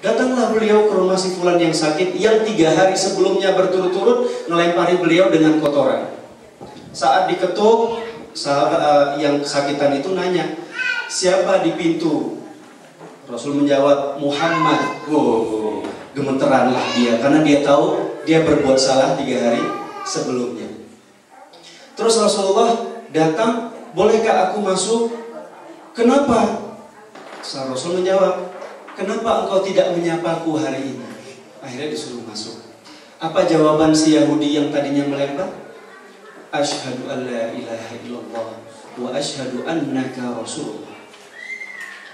Datanglah beliau ke rumah si fulan yang sakit, yang 3 hari sebelumnya berturut-turut ngelempari beliau dengan kotoran. Saat diketuk, yang kesakitan itu nanya, siapa di pintu? Rasul menjawab, Muhammad. Gemeteranlah dia, karena dia tahu dia berbuat salah 3 hari sebelumnya. Terus Rasulullah datang, bolehkah aku masuk? Kenapa? Rasul menjawab, kenapa engkau tidak menyapaku hari ini? Akhirnya disuruh masuk. Apa jawaban si Yahudi yang tadinya melempar? Asyhadu an la ilaha illallah wa asyhadu annaka rasulullah.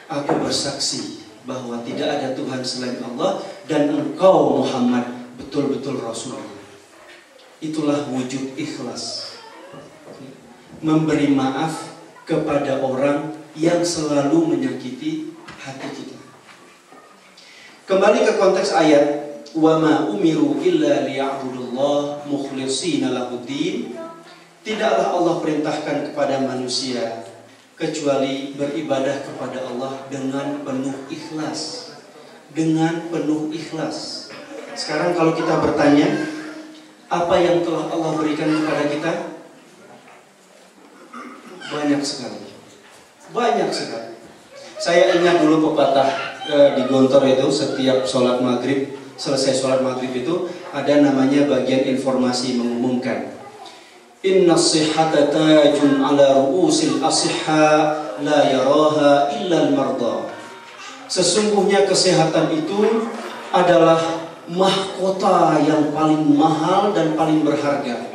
Aku bersaksi bahwa tidak ada Tuhan selain Allah dan engkau Muhammad betul-betul Rasulullah. Itulah wujud ikhlas. Memberi maaf kepada orang yang selalu menyakiti hati kita. Kembali ke konteks ayat, wa ma umiru illa liya'budullah mukhlishina lahuddin. Tidaklah Allah perintahkan kepada manusia kecuali beribadah kepada Allah dengan penuh ikhlas. Dengan penuh ikhlas. Sekarang kalau kita bertanya, apa yang telah Allah berikan kepada kita? Banyak sekali. Banyak sekali. Saya ingat dulu pepatah di Gontor itu, setiap sholat maghrib, selesai sholat maghrib itu ada namanya bagian informasi mengumumkan, Inna sihhata tajun ala ru'usil asihha la yaraha illa al-marda. Sesungguhnya kesehatan itu adalah mahkota yang paling mahal dan paling berharga.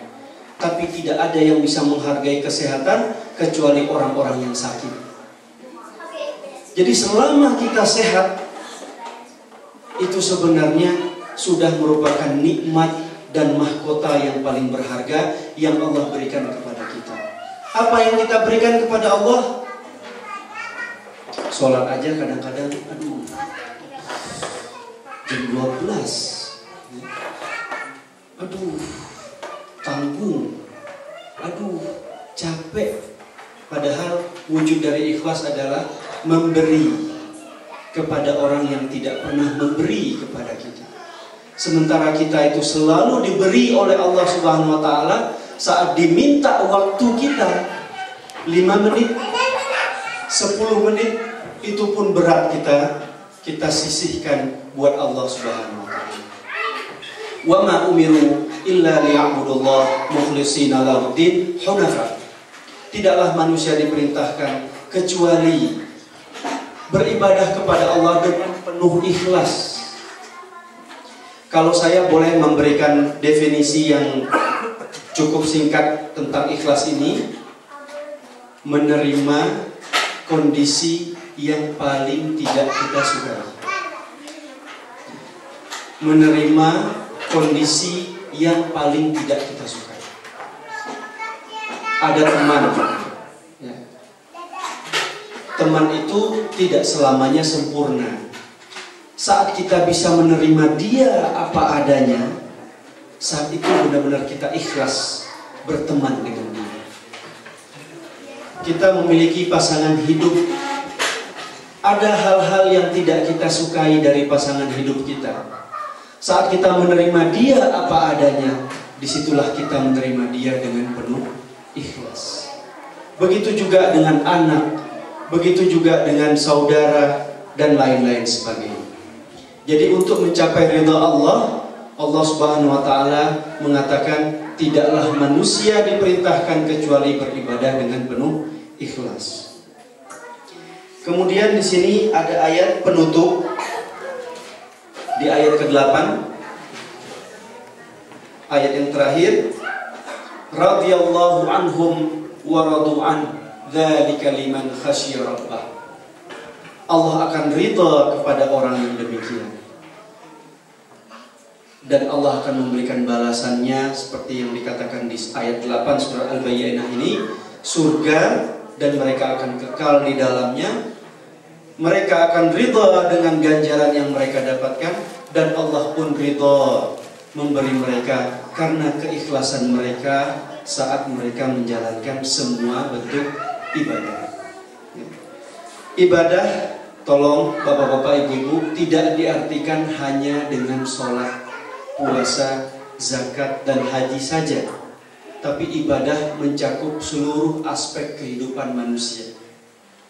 Tapi tidak ada yang bisa menghargai kesehatan kecuali orang-orang yang sakit. Jadi selama kita sehat, itu sebenarnya sudah merupakan nikmat dan mahkota yang paling berharga yang Allah berikan kepada kita. Apa yang kita berikan kepada Allah? Sholat aja kadang-kadang, jam 12, tanggung, capek. Padahal wujud dari ikhlas adalah memberi kepada orang yang tidak pernah memberi kepada kita. Sementara kita itu selalu diberi oleh Allah Subhanahu wa Ta'ala. Saat diminta waktu kita 5 menit, 10 menit, itu pun berat kita sisihkan buat Allah Subhanahu wa Ta'ala. Wa ma umiru illa liya'budullah mukhlishina lahuddin hunafa. Tidaklah manusia diperintahkan kecuali beribadah kepada Allah dengan penuh ikhlas. Kalau saya boleh memberikan definisi yang cukup singkat tentang ikhlas ini, menerima kondisi yang paling tidak kita sukai. Menerima kondisi yang paling tidak kita sukai. Ada teman, ya. Teman itu tidak selamanya sempurna. Saat kita bisa menerima dia apa adanya, saat itu benar-benar kita ikhlas berteman dengan dia. Kita memiliki pasangan hidup. Ada hal-hal yang tidak kita sukai dari pasangan hidup kita. Saat kita menerima dia apa adanya, disitulah kita menerima dia dengan penuh ikhlas. Begitu juga dengan anak, begitu juga dengan saudara, dan lain-lain sebagainya. Jadi untuk mencapai ridha Allah, Allah Subhanahu wa Ta'ala mengatakan tidaklah manusia diperintahkan kecuali beribadah dengan penuh ikhlas. Kemudian di sini ada ayat penutup di ayat ke-8, ayat yang terakhir, radhiyallahu anhum wa radu an dzalika liman khasyiya rabbah. Allah akan ridha kepada orang yang demikian. Dan Allah akan memberikan balasannya seperti yang dikatakan di ayat 8 surah Al-Bayyinah ini, surga, dan mereka akan kekal di dalamnya. Mereka akan ridha dengan ganjaran yang mereka dapatkan, dan Allah pun ridha memberi mereka karena keikhlasan mereka saat mereka menjalankan semua bentuk ibadah. Ibadah tolong bapak-bapak, ibu-ibu, tidak diartikan hanya dengan sholat, puasa, zakat, dan haji saja. Tapi ibadah mencakup seluruh aspek kehidupan manusia.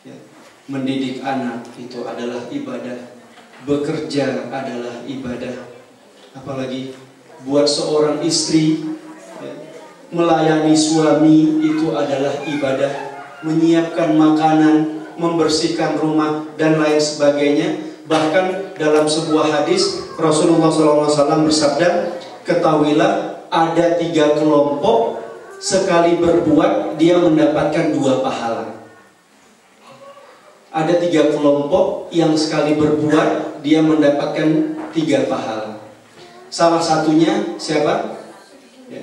Ya. Mendidik anak itu adalah ibadah, bekerja adalah ibadah. Apalagi buat seorang istri, ya, melayani suami itu adalah ibadah. Menyiapkan makanan, membersihkan rumah, dan lain sebagainya. Bahkan dalam sebuah hadis Rasulullah SAW bersabda, ketahuilah ada 3 kelompok, sekali berbuat dia mendapatkan 2 pahala. Ada 3 kelompok yang sekali berbuat dia mendapatkan 3 pahala. Salah satunya siapa? Ya.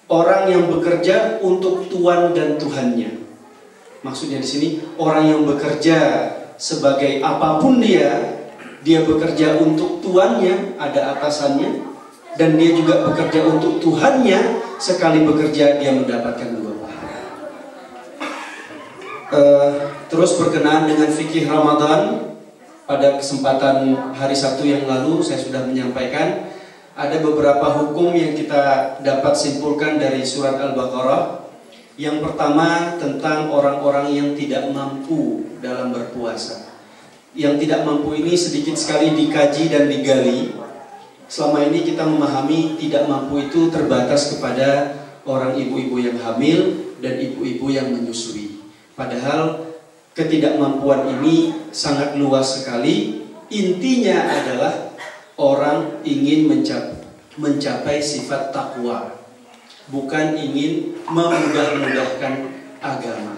Orang yang bekerja untuk Tuhan dan Tuhannya. Maksudnya di sini orang yang bekerja sebagai apapun dia bekerja untuk tuannya, ada atasannya, dan dia juga bekerja untuk Tuhannya. Sekali bekerja dia mendapatkan 2 pahala. Terus berkenaan dengan fikih Ramadan, pada kesempatan hari Sabtu yang lalu saya sudah menyampaikan ada beberapa hukum yang kita dapat simpulkan dari surat Al-Baqarah. Yang pertama tentang orang-orang yang tidak mampu dalam berpuasa. Yang tidak mampu ini sedikit sekali dikaji dan digali. Selama ini kita memahami tidak mampu itu terbatas kepada orang ibu-ibu yang hamil dan ibu-ibu yang menyusui. Padahal ketidakmampuan ini sangat luas sekali. Intinya adalah orang ingin mencapai sifat takwa, bukan ingin memudah-mudahkan agama.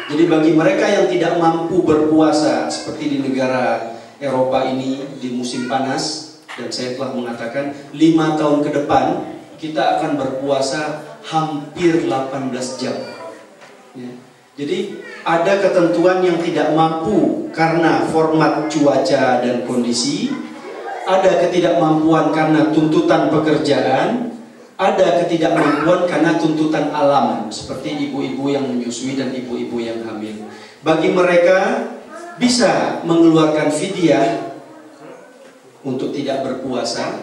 Jadi bagi mereka yang tidak mampu berpuasa seperti di negara Eropa ini di musim panas, dan saya telah mengatakan 5 tahun ke depan kita akan berpuasa hampir 18 jam. Ya. Jadi ada ketentuan yang tidak mampu karena format cuaca dan kondisi, ada ketidakmampuan karena tuntutan pekerjaan, ada ketidakmampuan karena tuntutan alam, seperti ibu-ibu yang menyusui dan ibu-ibu yang hamil. Bagi mereka bisa mengeluarkan fidyah untuk tidak berpuasa,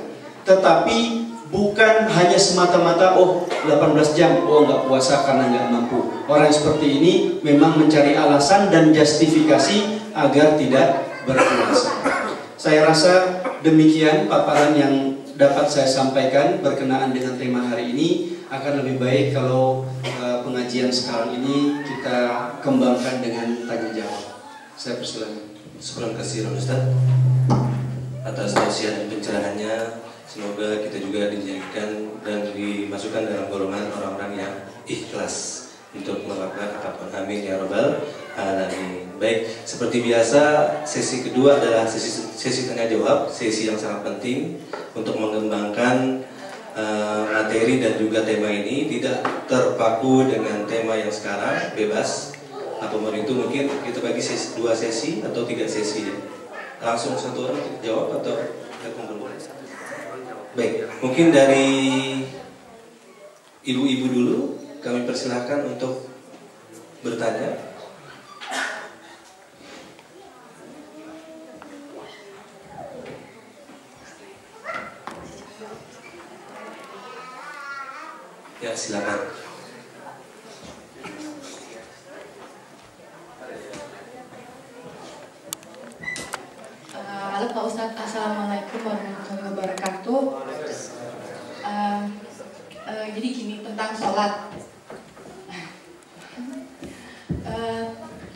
tetapi bukan hanya semata-mata 18 jam, nggak puasa karena nggak mampu. Orang seperti ini memang mencari alasan dan justifikasi agar tidak berpuasa. Saya rasa demikian paparan yang dapat saya sampaikan berkenaan dengan tema hari ini. Akan lebih baik kalau pengajian sekarang ini kita kembangkan dengan tanya jawab. Saya persilakan. Terima kasih Ustaz atas tausiah dan pencerahannya. Semoga kita juga dijadikan dan dimasukkan dalam golongan orang-orang yang ikhlas untuk melakukan apapun. Amin ya robbal alamin. Baik, seperti biasa sesi kedua adalah sesi tanya jawab, sesi yang sangat penting untuk mengembangkan materi dan juga tema ini. Tidak terpaku dengan tema yang sekarang, bebas apapun itu. Mungkin kita bagi 2 sesi atau 3 sesi ya. Langsung satu orang jawab atau kita kumpul? Baik, mungkin dari ibu-ibu dulu kami persilahkan untuk bertanya. Ya, silakan. Halo Pak Ustadz, Assalamualaikum warahmatullahi wabarakatuh. Jadi gini, tentang sholat.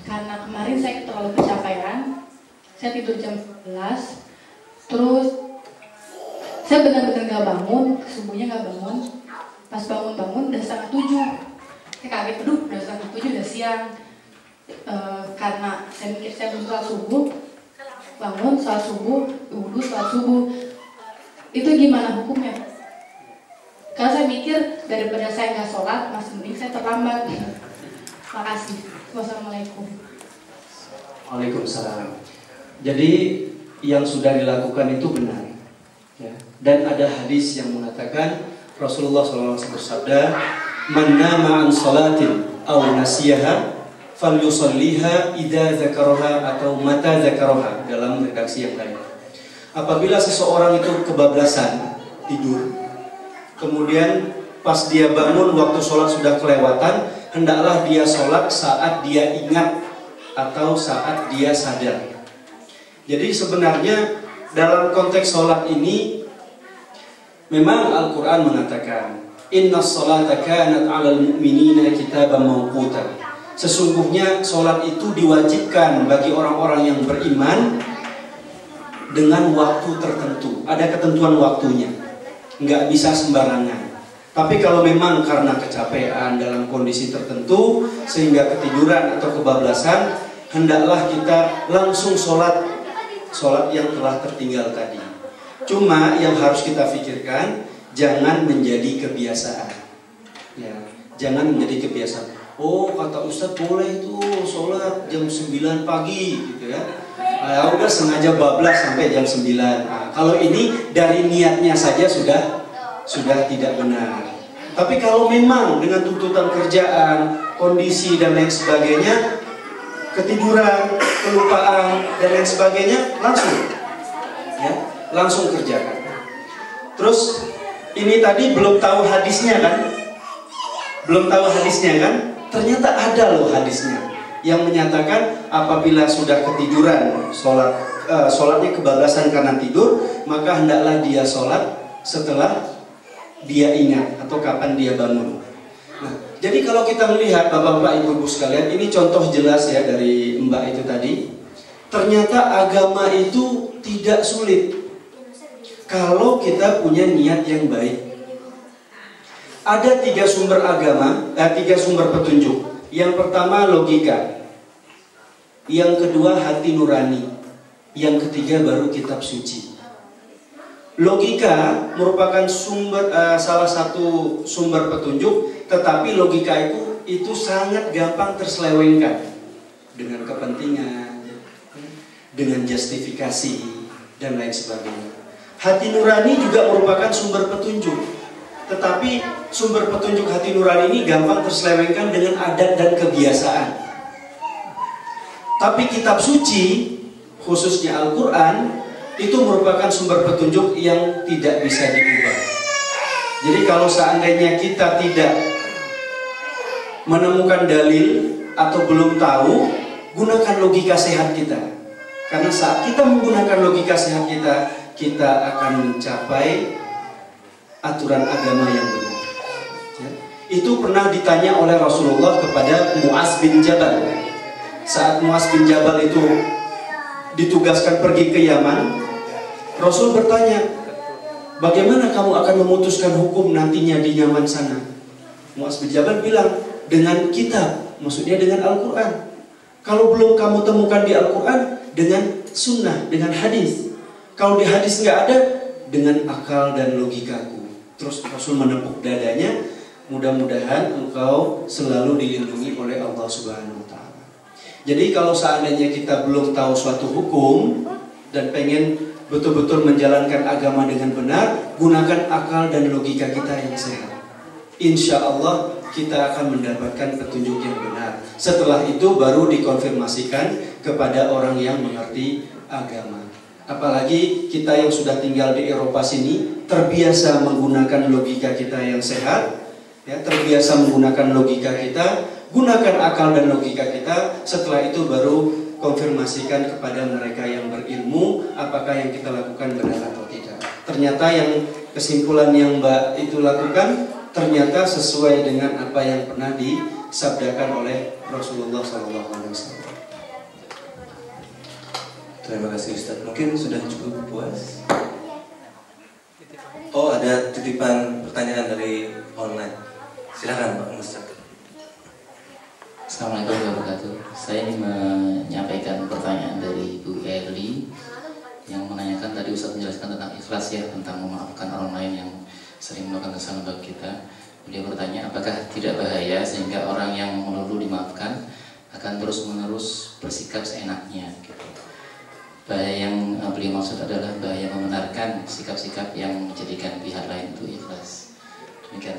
Karena kemarin saya terlalu kecapean, saya tidur jam 11, terus saya benar-benar gak bangun, subuhnya gak bangun. Pas bangun-bangun udah 6:30. Saya kaget, udah 6:30, udah siang. Karena saya mikir saya belum sholat subuh, bangun, sholat subuh, wudhu, sholat subuh. Itu gimana hukumnya? Karena saya mikir daripada saya nggak sholat, masih mending saya terlambat. Makasih. Wassalamualaikum. Waalaikumsalam. Jadi yang sudah dilakukan itu benar, ya. Dan ada hadis yang mengatakan Rasulullah SAW bersabda, "Man nama an salatin aw nasiyaha falyusalliha idza dzakaraha atau mata dzakaraha dalam redaksi yang lain. Apabila seseorang itu kebablasan tidur, kemudian pas dia bangun waktu sholat sudah kelewatan, hendaklah dia sholat saat dia ingat atau saat dia sadar. Jadi sebenarnya dalam konteks sholat ini memang Al-Quran mengatakan inna sholata kanat 'alal mu'minina kitaban mawquta. Sesungguhnya sholat itu diwajibkan bagi orang-orang yang beriman dengan waktu tertentu. Ada ketentuan waktunya, nggak bisa sembarangan. Tapi kalau memang karena kecapean dalam kondisi tertentu sehingga ketiduran atau kebablasan, hendaklah kita langsung sholat yang telah tertinggal tadi. Cuma yang harus kita pikirkan, jangan menjadi kebiasaan. Ya, jangan menjadi kebiasaan. Oh, kata Ustadz boleh tuh sholat jam 9 pagi gitu ya. Udah sengaja bablas sampai jam 9. Nah, kalau ini dari niatnya saja sudah tidak benar. Tapi kalau memang dengan tuntutan kerjaan, kondisi dan lain sebagainya, ketiduran, kelupaan dan lain sebagainya, langsung kerjakan. Terus ini tadi belum tahu hadisnya kan? Ternyata ada loh hadisnya yang menyatakan apabila sudah ketiduran, sholatnya kebablasan karena tidur, maka hendaklah dia sholat setelah dia ingat atau kapan dia bangun. Nah, jadi kalau kita melihat bapak-bapak, ibu-ibu sekalian, ini contoh jelas ya dari Mbak itu tadi. Ternyata agama itu tidak sulit kalau kita punya niat yang baik. Ada 3 sumber agama, 3 sumber petunjuk. Yang pertama logika, yang kedua hati nurani, yang ketiga baru kitab suci. Logika merupakan salah satu sumber petunjuk, tetapi logika itu sangat gampang terselewengkan dengan kepentingan, dengan justifikasi dan lain sebagainya. Hati nurani juga merupakan sumber petunjuk. Tetapi sumber petunjuk hati nurani ini gampang terselewengkan dengan adat dan kebiasaan. Tapi kitab suci, khususnya Al-Quran, itu merupakan sumber petunjuk yang tidak bisa diubah. Jadi kalau seandainya kita tidak menemukan dalil atau belum tahu, gunakan logika sehat kita. Karena saat kita menggunakan logika sehat kita, kita akan mencapai aturan agama yang benar. Ya. Itu pernah ditanya oleh Rasulullah kepada Mu'az bin Jabal. Saat Mu'az bin Jabal itu ditugaskan pergi ke Yaman, Rasul bertanya, bagaimana kamu akan memutuskan hukum nantinya di Yaman sana? Mu'az bin Jabal bilang, dengan kitab, maksudnya dengan Al-Quran. Kalau belum kamu temukan di Al-Quran, dengan sunnah, dengan hadis. Kalau di hadis nggak ada, dengan akal dan logikaku. Terus Rasul menepuk dadanya, mudah-mudahan engkau selalu dilindungi oleh Allah Subhanahu wa Ta'ala. Jadi kalau seandainya kita belum tahu suatu hukum dan pengen betul-betul menjalankan agama dengan benar, gunakan akal dan logika kita yang sehat. Insya Allah kita akan mendapatkan petunjuk yang benar. Setelah itu baru dikonfirmasikan kepada orang yang mengerti agama. Apalagi kita yang sudah tinggal di Eropa sini terbiasa menggunakan logika kita yang sehat, ya, terbiasa menggunakan logika kita, gunakan akal dan logika kita. Setelah itu baru konfirmasikan kepada mereka yang berilmu apakah yang kita lakukan benar atau tidak. Ternyata yang kesimpulan yang Mbak itu lakukan ternyata sesuai dengan apa yang pernah disabdakan oleh Rasulullah SAW. Terima kasih Ustadz. Mungkin sudah cukup puas. Oh, ada titipan pertanyaan dari online. Silakan Pak Ustadz. Assalamualaikum warahmatullahi wabarakatuh. Saya ingin menyampaikan pertanyaan dari Bu Erli yang menanyakan tadi Ustadz menjelaskan tentang ikhlas ya, tentang memaafkan orang lain yang sering melakukan kesalahan bagi kita. Beliau bertanya, apakah tidak bahaya sehingga orang yang melulu dimaafkan akan terus-menerus bersikap seenaknya gitu. Bahaya yang beliau maksud adalah bahaya membenarkan sikap-sikap yang menjadikan pihak lain itu ikhlas. Demikian.